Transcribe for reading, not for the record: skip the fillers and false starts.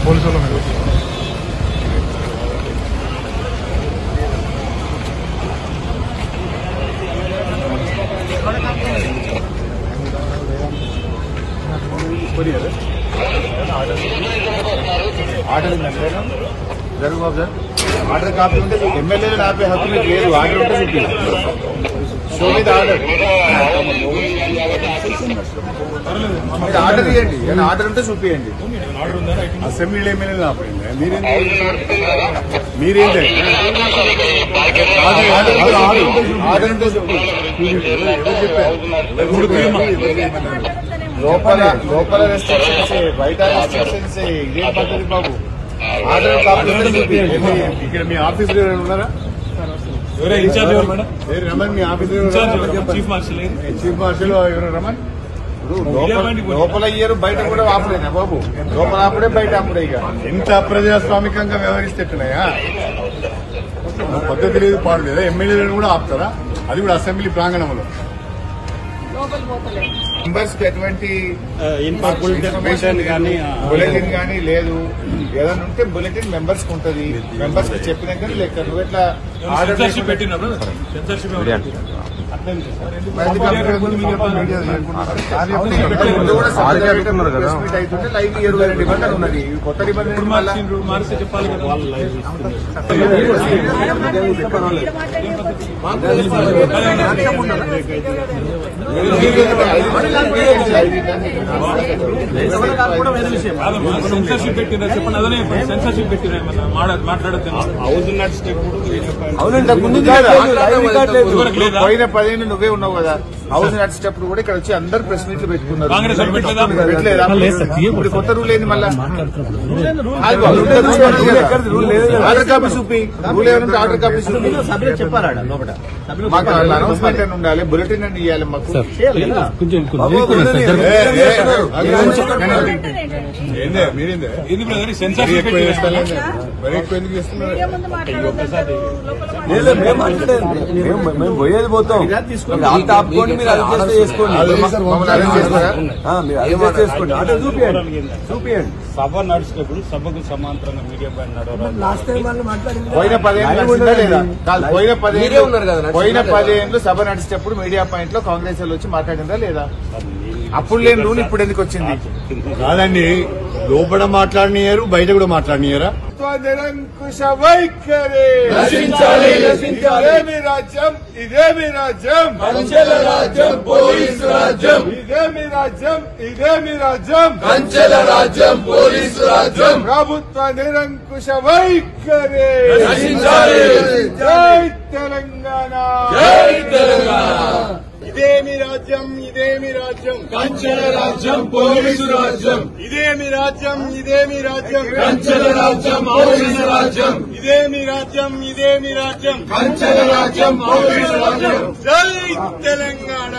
Police వాళ్ళ మీద order జరుగు బాబు సార్ ఆర్డర్ కాపీ ఉంటే ఎమ్మెల్యేలు ఆపే హక్కు మీకు లేదు. ఆర్డర్ ఉంటే మీకు షో మీద ఆర్డర్ మీరు ఆర్డర్ ఇవ్వండి. ఆర్డర్ ఉంటే చూపియండి. అసెంబ్లీలో ఎమ్మెల్యేలు ఆపండి. మీరేంటి ఆర్డర్ ఉంటే చెప్పారు. లోపల రెస్ట్రిక్షన్స్ బయట రెస్ట్రిక్షన్స్ ఇదే పద్ధతి బాబు. ఆర్డర్ కాపీ ఇక్కడ మీ ఆఫీస్ ఉన్నారా? రమణ్ మీ ఆఫీస్ చీఫ్ మార్షల్ ఎవరు రమణ్? లోపల ఇయ్యరు బయట కూడా ఆపలేనా బాబు? లోపల ఆపడే బయట ఆపడే. ఇక ఎంత అప్రజాస్వామికంగా వ్యవహరిస్తేట్టున్నాయా? పద్ధతి లేదు పాడు లేదా? ఎమ్మెల్యేలను కూడా ఆపుతారా? అది కూడా అసెంబ్లీ ప్రాంగణంలో. మెంబర్స్ కి ఎటువంటి ఇన్ఫర్మేషన్ బులెటిన్ కానీ లేదు. ఏదైనా ఉంటే బులెటిన్ మెంబర్స్ కి ఉంటుంది. మెంబర్స్ కి చెప్పినాక లెక్క. నువ్వు ఎట్లా ఆర్డర్ పెట్టినప్పుడు అవుతుంటే లైవ్ 22 నిబంధనలు ఉన్నది. కొత్త నిబంధనలు చెప్పాలి కదా. సెన్సర్షిప్ పెట్టినా చెప్పండి. అదే సెన్సర్షిప్ పెట్టినా మాట్లాడద్దు. పోయిన 10 ఏళ్ళు నువ్వే ఉన్నావు కదా. హౌస్ నడిచేటప్పుడు కూడా ఇక్కడ వచ్చి అందరు ప్రెస్ మీట్లు పెట్టుకున్నారు. ఇప్పుడు కొత్త రూల్ ఏంది మళ్ళా? ఆర్డర్ కాపీ చూపి. రూల్ ఏమంటే ఆర్డర్ కాపీ చూపి. మాకు అనౌన్స్మెంట్ అని ఉండాలి. బులెటిన్ అని ఇవ్వాలి మాకు. మేము పోయేది పోతాం. ఆపుకోండి. మీరు అరెస్ట్ చేసుకోండి. ఆర్డర్ చూపియండి. సభ నడిచేటప్పుడు సభకు సమాంతరంగా మీడియా పైన పోయిన 10 ఏళ్ళు సభ నడిచేటప్పుడు మీడియా పాయింట్ లో కాంగ్రెస్ వాళ్ళు వచ్చి మాట్లాడిందా లేదా? అప్పుడు లేని రూల్ ఇప్పుడు ఎందుకు వచ్చింది? కాదండి, లోపల మాట్లాడినారు, బయట కూడా మాట్లాడినారా? నిరంకుశ వైఖరి ఇదేమి రాజ్యం? ఇదేమి రాజ్యం? కంచెల రాజ్యం, పోలీసు రాజ్యం. ఇదేమి రాజ్యం? ఇదేమి రాజ్యం? కంచెల రాజ్యం, పోలీసు రాజ్యం. ప్రభుత్వ నిరంకుశ వైఖరి. జై తెలంగాణ. జై తెలంగాణ. ఇదేమి రాజ్యం? ఇదేమి రాజ్యం? కంచెల రాజ్యం, పోలీసు రాజ్యం. ఇదేమి రాజ్యం? ఇదేమి రాజ్యం? కంచెల రాజ్యం, పోలీసు రాజ్యం. ఇదేమి రాజ్యం? ఇదేమి రాజ్యం? కంచెల రాజ్యం, పోలీసు రాజ్యం. జై తెలంగాణ.